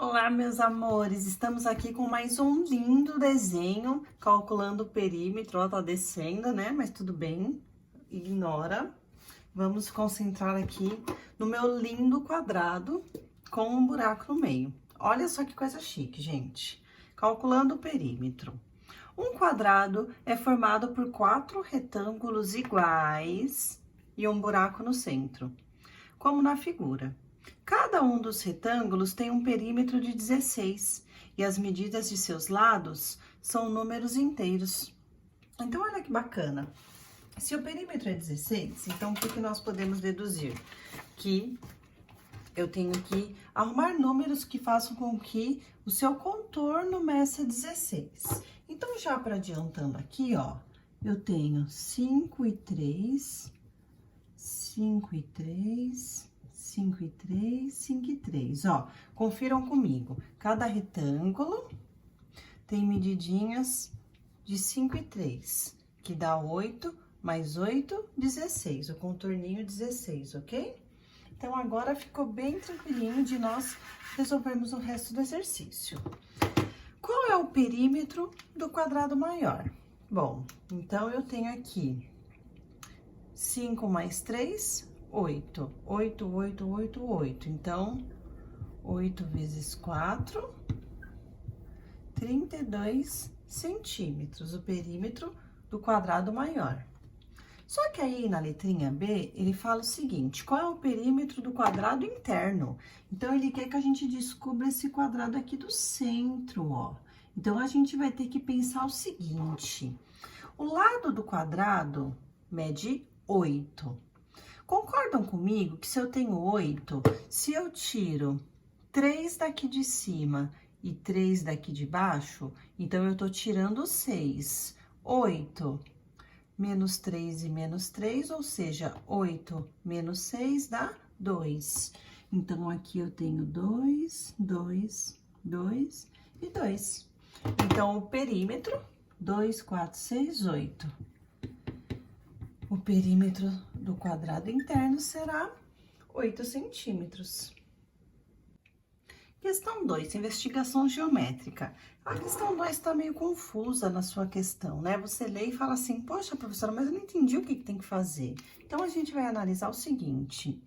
Olá, meus amores! Estamos aqui com mais um lindo desenho, calculando o perímetro. Ó, tá descendo, né? Mas tudo bem, ignora. Vamos concentrar aqui no meu lindo quadrado com um buraco no meio. Olha só que coisa chique, gente. Calculando o perímetro. Um quadrado é formado por 4 retângulos iguais e um buraco no centro, como na figura. Cada um dos retângulos tem um perímetro de 16 e as medidas de seus lados são números inteiros. Então, olha que bacana. Se o perímetro é 16, então o que nós podemos deduzir? Que eu tenho que arrumar números que façam com que o seu contorno meça 16. Então, já para adiantando aqui, ó, eu tenho 5 e 3, 5 e 3, 5 e 3, 5 e 3, ó. Confiram comigo. Cada retângulo tem medidinhas de 5 e 3, que dá 8, mais 8, 16. O contorninho 16, ok? Então, agora ficou bem tranquilinho de nós resolvermos o resto do exercício. Qual é o perímetro do quadrado maior? Bom, então, eu tenho aqui 5 mais 3, 8. 8, 8, 8, 8. Então, 8 vezes 4, 32 centímetros, o perímetro do quadrado maior. Só que aí, na letrinha B, ele fala o seguinte, qual é o perímetro do quadrado interno? Então, ele quer que a gente descubra esse quadrado aqui do centro, ó. Então, a gente vai ter que pensar o seguinte, o lado do quadrado mede 8. Concordam comigo que se eu tenho 8, se eu tiro 3 daqui de cima e 3 daqui de baixo, então eu tô tirando 6. 8 menos 3 e menos 3, ou seja, 8 menos 6 dá 2. Então, aqui eu tenho 2, 2, 2 e 2. Então, o perímetro, 2, 4, 6, 8. O perímetro do quadrado interno será 8 centímetros. Questão 2, investigação geométrica. A questão 2 está meio confusa na sua questão, né? Você lê e fala assim, poxa, professora, mas eu não entendi o que tem que fazer. Então, a gente vai analisar o seguinte,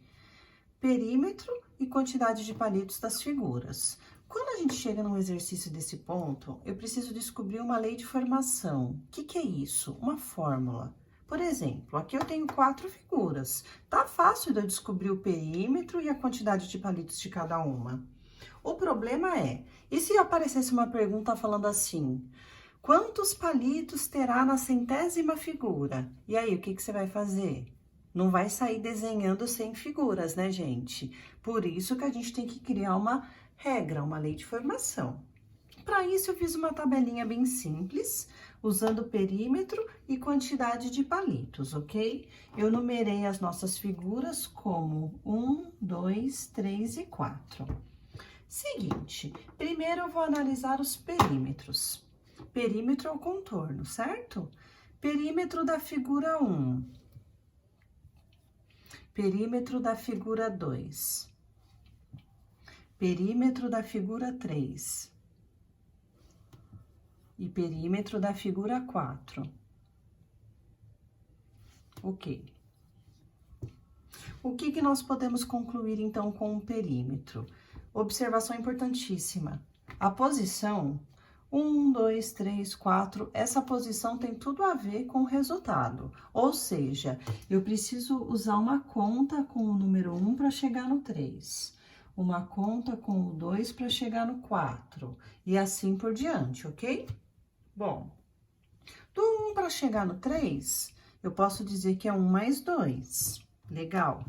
perímetro e quantidade de palitos das figuras. Quando a gente chega num exercício desse ponto, eu preciso descobrir uma lei de formação. O que é isso? Uma fórmula. Por exemplo, aqui eu tenho 4 figuras. Tá fácil de eu descobrir o perímetro e a quantidade de palitos de cada uma. O problema é, e se aparecesse uma pergunta falando assim, quantos palitos terá na 100ª figura? E aí, o que você vai fazer? Não vai sair desenhando 100 figuras, né, gente? Por isso que a gente tem que criar uma regra, uma lei de formação. Para isso, eu fiz uma tabelinha bem simples, usando perímetro e quantidade de palitos, ok? Eu numerei as nossas figuras como 1, 2, 3 e 4. Seguinte, primeiro eu vou analisar os perímetros. Perímetro é o contorno, certo? Perímetro da figura 1. Perímetro da figura 2. Perímetro da figura 3. E perímetro da figura 4. Ok. O que nós podemos concluir, então, com o perímetro? Observação importantíssima. A posição 1, 2, 3, 4, essa posição tem tudo a ver com o resultado. Ou seja, eu preciso usar uma conta com o número 1 para chegar no 3. Uma conta com o 2 para chegar no 4. E assim por diante, ok? Bom, do 1 para chegar no 3, eu posso dizer que é 1 mais 2. Legal.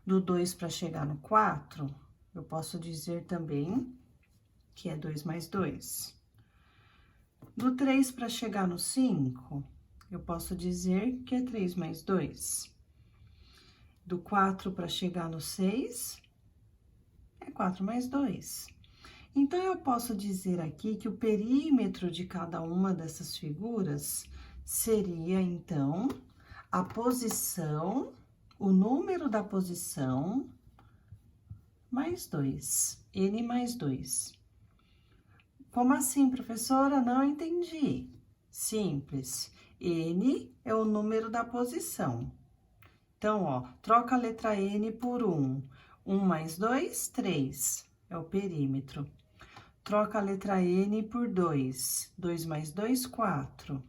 Do 2 para chegar no 4, eu posso dizer também que é 2 mais 2. Do 3 para chegar no 5, eu posso dizer que é 3 mais 2. Do 4 para chegar no 6, é 4 mais 2. Então, eu posso dizer aqui que o perímetro de cada uma dessas figuras seria, então, a posição, o número da posição, mais 2. N mais 2. Como assim, professora? Não entendi. Simples. N é o número da posição. Então, ó, troca a letra N por 1. 1 mais 2, 3. É o perímetro. Troca a letra N por 2. 2 mais 2, 4.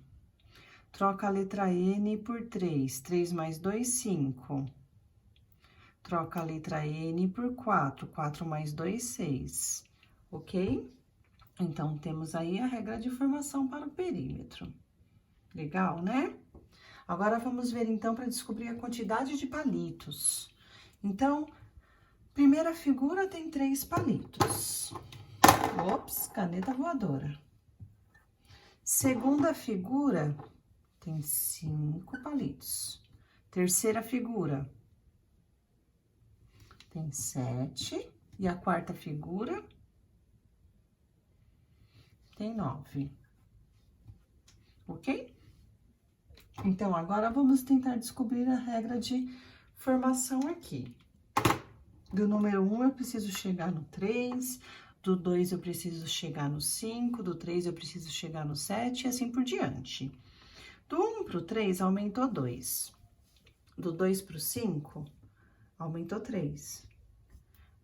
Troca a letra N por 3. 3 mais 2, 5. Troca a letra N por 4. 4 mais 2, 6. Ok? Então, temos aí a regra de formação para o perímetro. Legal, né? Agora, vamos ver, então, para descobrir a quantidade de palitos. Então, primeira figura tem 3 palitos. Ops, caneta voadora. Segunda figura tem 5 palitos. Terceira figura tem 7. E a quarta figura tem 9. Ok? Então, agora vamos tentar descobrir a regra de formação aqui. Do número 1, eu preciso chegar no 3, do 2, eu preciso chegar no 5, do 3, eu preciso chegar no 7, e assim por diante. Do 1 para o 3, aumentou 2. Do 2 para o 5, aumentou 3.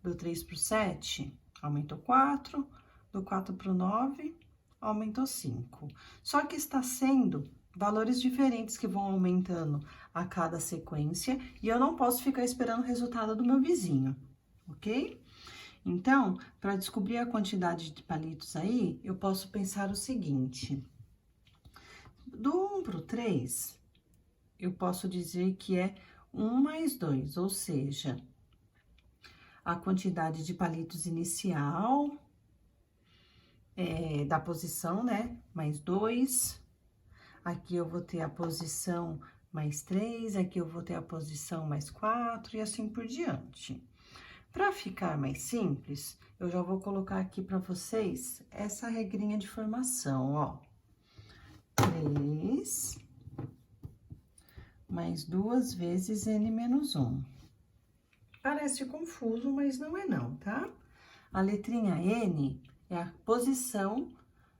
Do 3 para o 7, aumentou 4. Do 4 para o 9, aumentou 5. Só que está sendo valores diferentes que vão aumentando a cada sequência, e eu não posso ficar esperando o resultado do meu vizinho, ok? Então, para descobrir a quantidade de palitos aí, eu posso pensar o seguinte: do 1 para o 3, eu posso dizer que é 1 mais 2, ou seja, a quantidade de palitos inicial da posição, né? Mais 2. Aqui eu vou ter a posição mais 3, aqui eu vou ter a posição mais 4 e assim por diante. Para ficar mais simples, eu já vou colocar aqui para vocês essa regrinha de formação, ó. 3 mais 2 vezes N menos 1. Parece confuso, mas não é não, tá? A letrinha N é a posição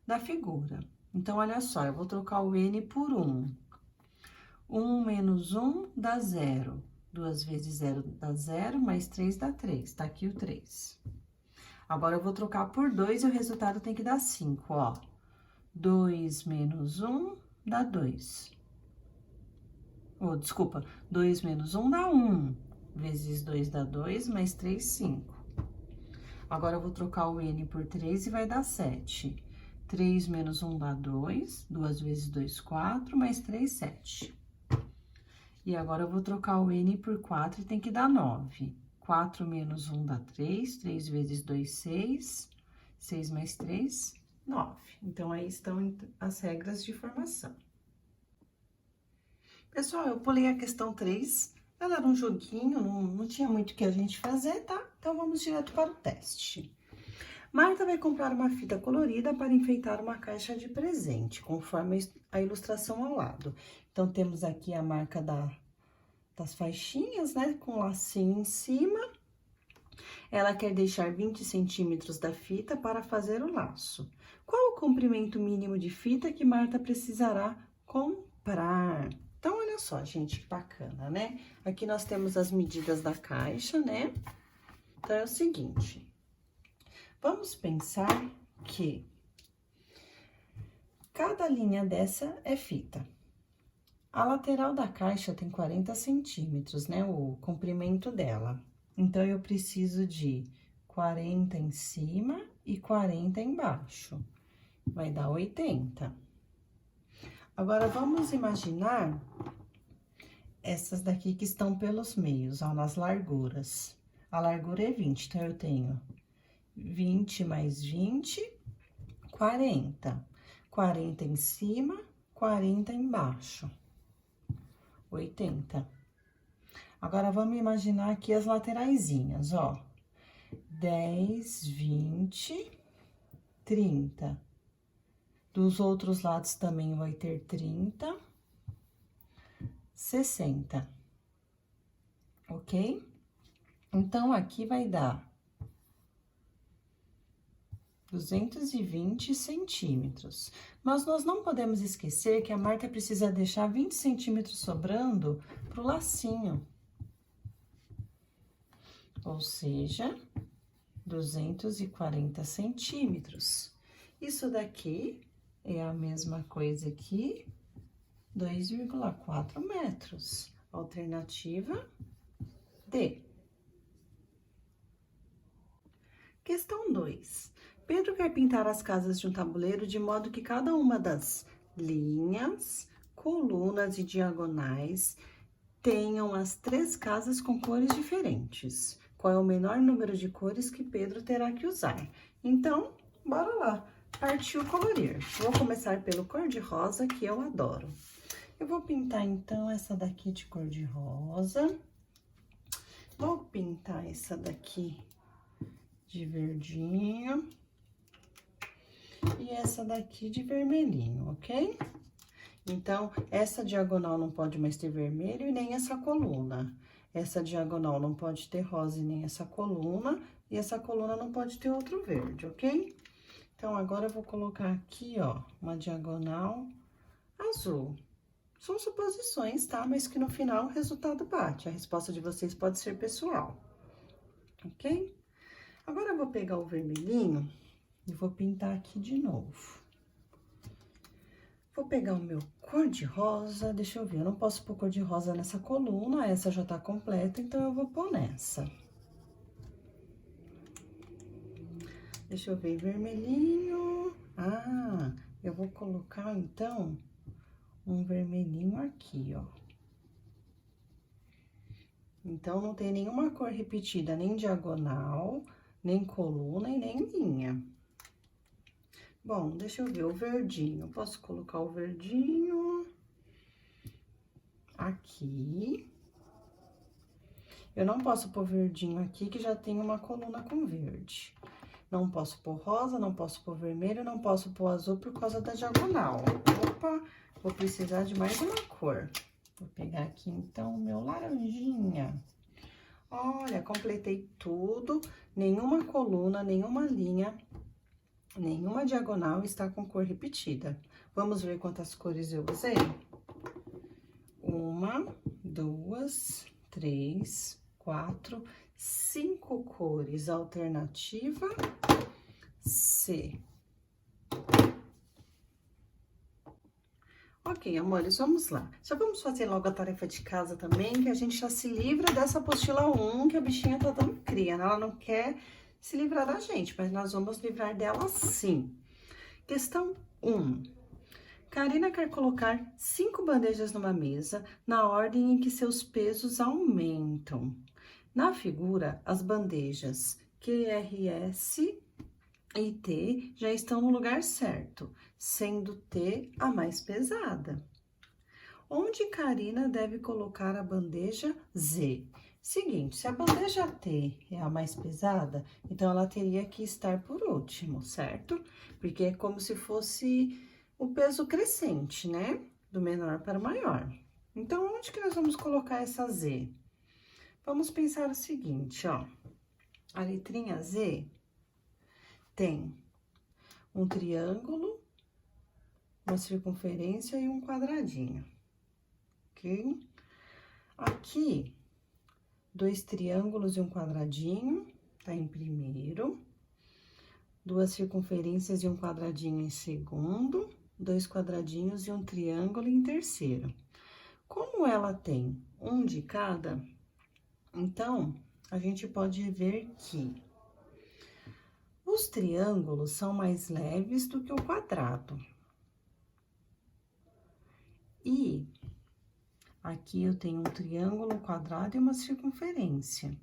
da figura. Então, olha só, eu vou trocar o N por 1. 1 menos 1 dá 0. 2 vezes 0 dá 0, mais 3 dá 3. Tá aqui o 3. Agora, eu vou trocar por 2 e o resultado tem que dar 5, ó. 2 menos 1 dá 2. Oh, desculpa, 2 menos 1 dá 1. Vezes 2 dá 2, mais 3, 5. Agora, eu vou trocar o N por 3 e vai dar 7. 3 menos 1 dá 2, 2 vezes 2, 4, mais 3, 7. E agora, eu vou trocar o N por 4 e tem que dar 9. 4 menos 1 dá 3, 3 vezes 2, 6, 6 mais 3, 9. Então, aí estão as regras de formação. Pessoal, eu pulei a questão 3, ela era um joguinho, não tinha muito o que a gente fazer, tá? Então, vamos direto para o teste. Marta vai comprar uma fita colorida para enfeitar uma caixa de presente, conforme a ilustração ao lado. Então, temos aqui a marca das faixinhas, né, com lacinho em cima. Ela quer deixar 20 centímetros da fita para fazer o laço. Qual o comprimento mínimo de fita que Marta precisará comprar? Então, olha só, gente, que bacana, né? Aqui nós temos as medidas da caixa, né? Então, é o seguinte... Vamos pensar que cada linha dessa é fita. A lateral da caixa tem 40 centímetros, né? O comprimento dela. Então, eu preciso de 40 em cima e 40 embaixo. Vai dar 80. Agora, vamos imaginar essas daqui que estão pelos meios, ó, nas larguras. A largura é 20, então, eu tenho 20 mais 20, 40. 40 em cima, 40 embaixo. 80. Agora, vamos imaginar aqui as lateraisinhas, ó. 10, 20, 30. Dos outros lados também vai ter 30, 60. Ok? Então, aqui vai dar 220 centímetros. Mas nós não podemos esquecer que a Marta precisa deixar 20 centímetros sobrando pro lacinho. Ou seja, 240 centímetros. Isso daqui é a mesma coisa que 2,4 metros. Alternativa D. Questão 2. Pedro quer pintar as casas de um tabuleiro de modo que cada uma das linhas, colunas e diagonais tenham as 3 casas com cores diferentes. Qual é o menor número de cores que Pedro terá que usar? Então, bora lá. Partiu colorir. Vou começar pelo cor-de-rosa, que eu adoro. Eu vou pintar, então, essa daqui de cor-de-rosa. Vou pintar essa daqui de verdinho. E essa daqui de vermelhinho, ok? Então, essa diagonal não pode mais ter vermelho e nem essa coluna. Essa diagonal não pode ter rosa e nem essa coluna. E essa coluna não pode ter outro verde, ok? Então, agora eu vou colocar aqui, ó, uma diagonal azul. São suposições, tá? Mas que no final o resultado bate. A resposta de vocês pode ser pessoal, ok? Agora eu vou pegar o vermelhinho e vou pintar aqui de novo. Vou pegar o meu cor-de-rosa, deixa eu ver, eu não posso pôr cor-de-rosa nessa coluna, essa já tá completa, então eu vou pôr nessa. Deixa eu ver, vermelhinho. Ah, eu vou colocar, então, um vermelhinho aqui, ó. Então, não tem nenhuma cor repetida, nem diagonal, nem coluna e nem linha. Bom, deixa eu ver o verdinho. Posso colocar o verdinho aqui. Eu não posso pôr verdinho aqui, que já tem uma coluna com verde. Não posso pôr rosa, não posso pôr vermelho, não posso pôr azul por causa da diagonal. Opa, vou precisar de mais uma cor. Vou pegar aqui, então, o meu laranjinha. Olha, completei tudo. Nenhuma coluna, nenhuma linha, nenhuma diagonal está com cor repetida. Vamos ver quantas cores eu usei? 1, 2, 3, 4, 5 cores. Alternativa C. Ok, amores, vamos lá. Já vamos fazer logo a tarefa de casa também, que a gente já se livra dessa apostila 1, que a bichinha tá dando cria, né? Ela não quer se livrar da gente, mas nós vamos livrar dela sim. Questão 1. Karina quer colocar 5 bandejas numa mesa, na ordem em que seus pesos aumentam. Na figura, as bandejas QRS e T já estão no lugar certo, sendo T a mais pesada. Onde Karina deve colocar a bandeja Z? Seguinte, se a bandeja T é a mais pesada, então ela teria que estar por último, certo? Porque é como se fosse o peso crescente, né? Do menor para o maior. Então, onde que nós vamos colocar essa Z? Vamos pensar o seguinte, ó. A letrinha Z tem um triângulo, uma circunferência e um quadradinho, ok? Aqui, 2 triângulos e um quadradinho, tá em primeiro. 2 circunferências e um quadradinho em segundo. 2 quadradinhos e um triângulo em terceiro. Como ela tem um de cada, então, a gente pode ver que os triângulos são mais leves do que o quadrado. E aqui eu tenho um triângulo, um quadrado e uma circunferência.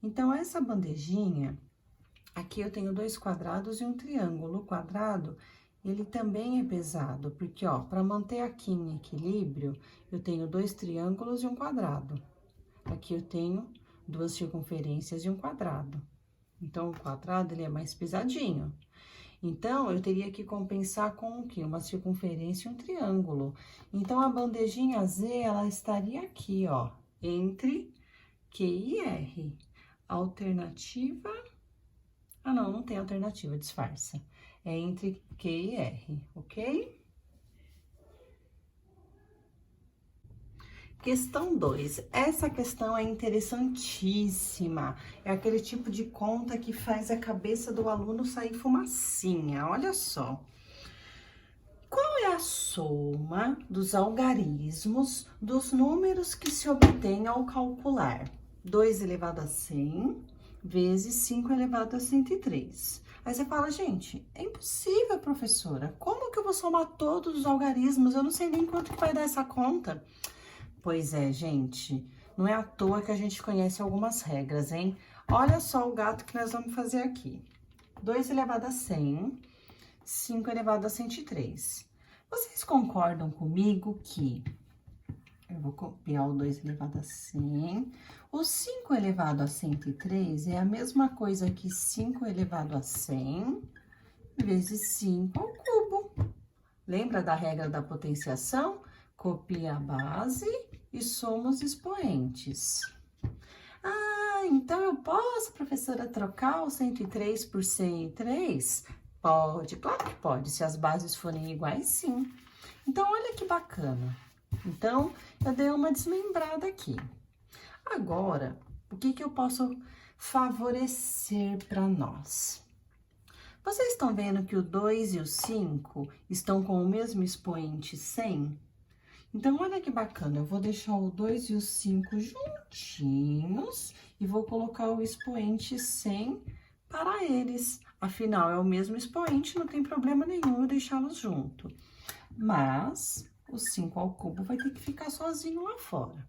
Então, essa bandejinha, aqui eu tenho 2 quadrados e um triângulo. O quadrado, ele também é pesado, porque, ó, para manter aqui em equilíbrio, eu tenho 2 triângulos e um quadrado. Aqui eu tenho 2 circunferências e um quadrado. Então, o quadrado, ele é mais pesadinho. Então, eu teria que compensar com o quê? Uma circunferência e um triângulo. Então, a bandejinha Z, ela estaria aqui, ó, entre Q e R. Alternativa Ah, não, não tem alternativa, disfarça. É entre Q e R, ok? Questão 2. Essa questão é interessantíssima. É aquele tipo de conta que faz a cabeça do aluno sair fumacinha. Olha só. Qual é a soma dos algarismos dos números que se obtém ao calcular 2 elevado a 100 vezes 5 elevado a 103? Aí você fala, gente, é impossível, professora. Como que eu vou somar todos os algarismos? Eu não sei nem quanto que vai dar essa conta. Pois é, gente, não é à toa que a gente conhece algumas regras, hein? Olha só o gato que nós vamos fazer aqui. 2 elevado a 100, 5 elevado a 103. Vocês concordam comigo que... Eu vou copiar o 2 elevado a 100. O 5 elevado a 103 é a mesma coisa que 5 elevado a 100 vezes 5 ao cubo. Lembra da regra da potenciação? Copia a base e soma os expoentes. Ah, então eu posso, professora, trocar o 103 por 103? Pode, claro que pode, se as bases forem iguais, sim. Então, olha que bacana. Então, eu dei uma desmembrada aqui. Agora, o que que eu posso favorecer para nós? Vocês estão vendo que o 2 e o 5 estão com o mesmo expoente 100? Então, olha que bacana, eu vou deixar o 2 e o 5 juntinhos e vou colocar o expoente 100 para eles. Afinal, é o mesmo expoente, não tem problema nenhum eu deixá-los junto. Mas, o 5 ao cubo vai ter que ficar sozinho lá fora.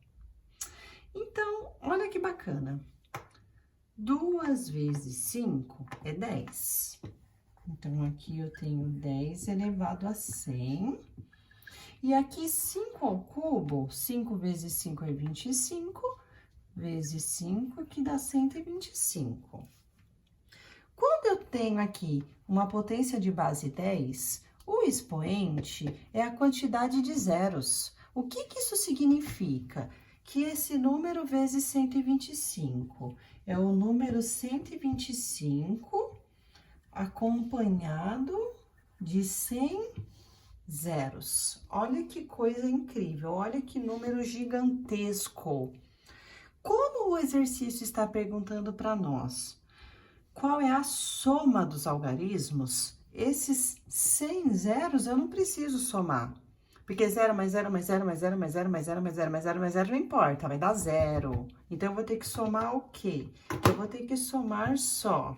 Então, olha que bacana. 2 vezes 5 é 10. Então, aqui eu tenho 10 elevado a 100. E aqui, 5 ao cubo, 5 vezes 5 é 25, vezes 5, que dá 125. Quando eu tenho aqui uma potência de base 10, o expoente é a quantidade de zeros. O que que isso significa? Que esse número vezes 125 é o número 125 acompanhado de 100 zeros. Olha que coisa incrível, olha que número gigantesco. Como o exercício está perguntando para nós qual é a soma dos algarismos, esses 100 zeros eu não preciso somar. Porque 0 mais 0 mais 0 mais 0 mais 0 mais 0 mais 0 mais 0 mais 0 não importa, vai dar 0. Então, eu vou ter que somar o quê? Eu vou ter que somar só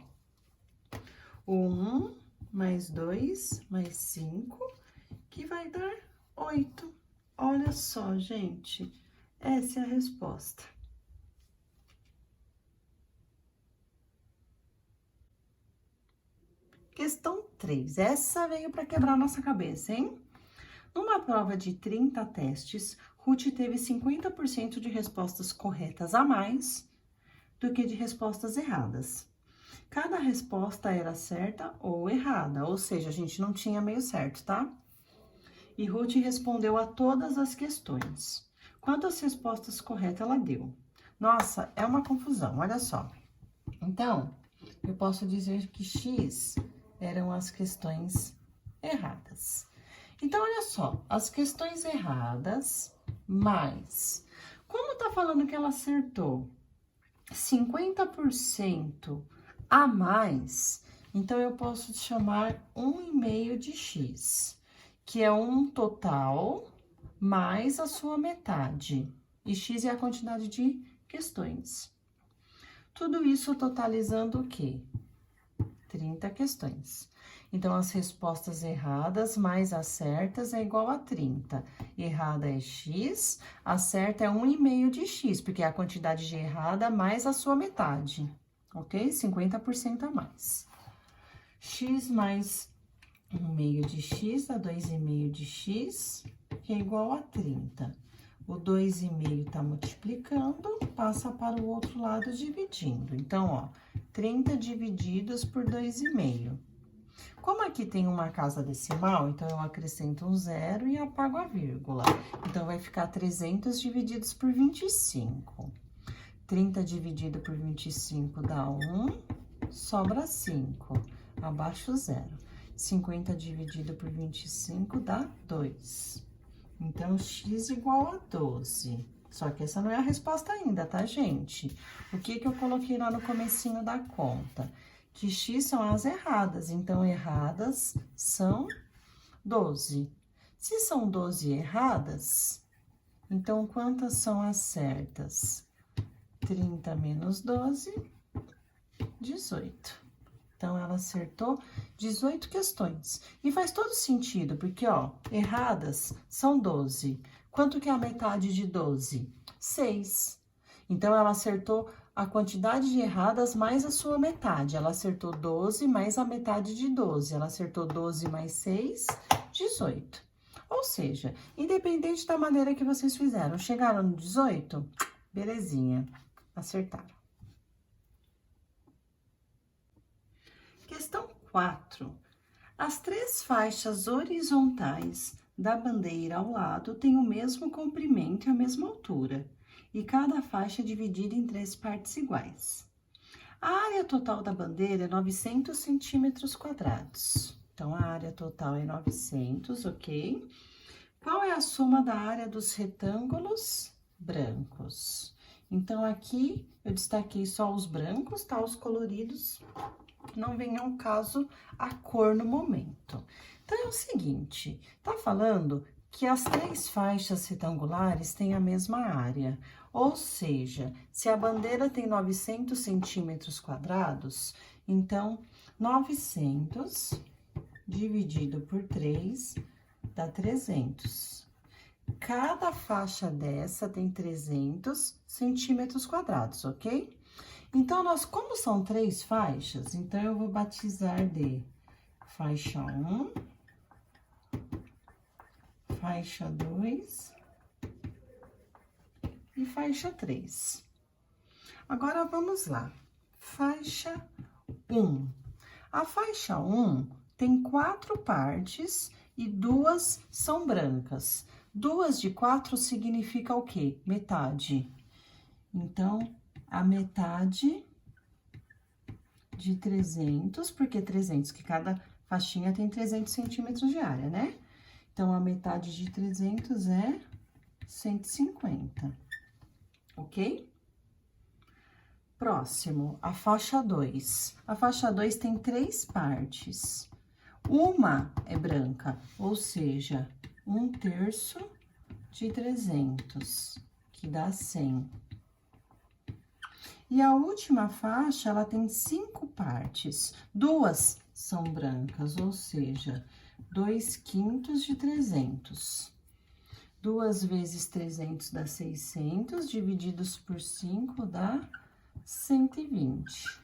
o 1 mais 2 mais 5, que vai dar 8. Olha só, gente, essa é a resposta. Questão 3. Essa veio para quebrar nossa cabeça, hein? Numa prova de 30 testes, Ruth teve 50% de respostas corretas a mais do que de respostas erradas. Cada resposta era certa ou errada, ou seja, a gente não tinha meio certo, tá? E Ruth respondeu a todas as questões. Quantas respostas corretas ela deu? Nossa, é uma confusão, olha só. Então, eu posso dizer que X eram as questões erradas. Então, olha só, as questões erradas, mais... Como tá falando que ela acertou 50% a mais, então eu posso chamar 1,5 de X, que é um total mais a sua metade. E X é a quantidade de questões. Tudo isso totalizando o quê? 30 questões. Então, as respostas erradas mais as certas é igual a 30. Errada é X, a certa é 1,5 de X, porque é a quantidade de errada mais a sua metade, ok? 50% a mais. X mais 1,5 de X dá 2,5 de X, que é igual a 30. O 2,5 tá multiplicando, passa para o outro lado dividindo. Então, ó, 30 divididos por 2,5. Como aqui tem uma casa decimal, então eu acrescento um zero e apago a vírgula. Então, vai ficar 300 divididos por 25. 30 dividido por 25 dá 1. sobra 5. Abaixo 0. 50 dividido por 25 dá 2. Então, x igual a 12. Só que essa não é a resposta ainda, tá, gente? O que que eu coloquei lá no comecinho da conta? Que x são as erradas, então, erradas são 12. Se são 12 erradas, então, quantas são as certas? 30 menos 12, 18. Então, ela acertou 18 questões. E faz todo sentido, porque, ó, erradas são 12. Quanto que é a metade de 12? 6. Então, ela acertou a quantidade de erradas mais a sua metade. Ela acertou 12 mais a metade de 12. Ela acertou 12 mais 6, 18. Ou seja, independente da maneira que vocês fizeram, chegaram no 18? Belezinha, acertaram. Questão 4. As 3 faixas horizontais da bandeira ao lado têm o mesmo comprimento e a mesma altura, e cada faixa é dividida em 3 partes iguais. A área total da bandeira é 900 centímetros quadrados. Então, a área total é 900, ok? Qual é a soma da área dos retângulos brancos? Então, aqui eu destaquei só os brancos, tá? Os coloridos não vem ao caso a cor no momento. Então, é o seguinte, tá falando que as 3 faixas retangulares têm a mesma área. Ou seja, se a bandeira tem 900 centímetros quadrados, então, 900 dividido por 3 dá 300. Cada faixa dessa tem 300 centímetros quadrados, ok? Então, como são 3 faixas, então eu vou batizar de faixa 1, faixa 2 e faixa 3. Agora, vamos lá. Faixa 1. A faixa 1 tem 4 partes e 2 são brancas. 2 de 4 significa o quê? Metade. Então, a metade de 300, porque 300, que cada faixinha tem 300 centímetros de área, né? Então, a metade de 300 é 150, ok? Próximo, a faixa 2. A faixa 2 tem 3 partes. Uma é branca, ou seja, 1/3 de 300, que dá 100. E a última faixa, ela tem 5 partes. 2 são brancas, ou seja, 2/5 de 300. 2 vezes 300 dá 600, divididos por 5 dá 120.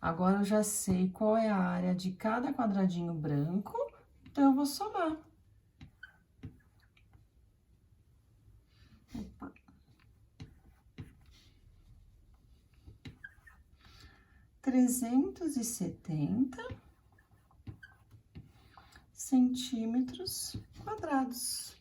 Agora, eu já sei qual é a área de cada quadradinho branco, então, eu vou somar. Opa. 370 centímetros quadrados.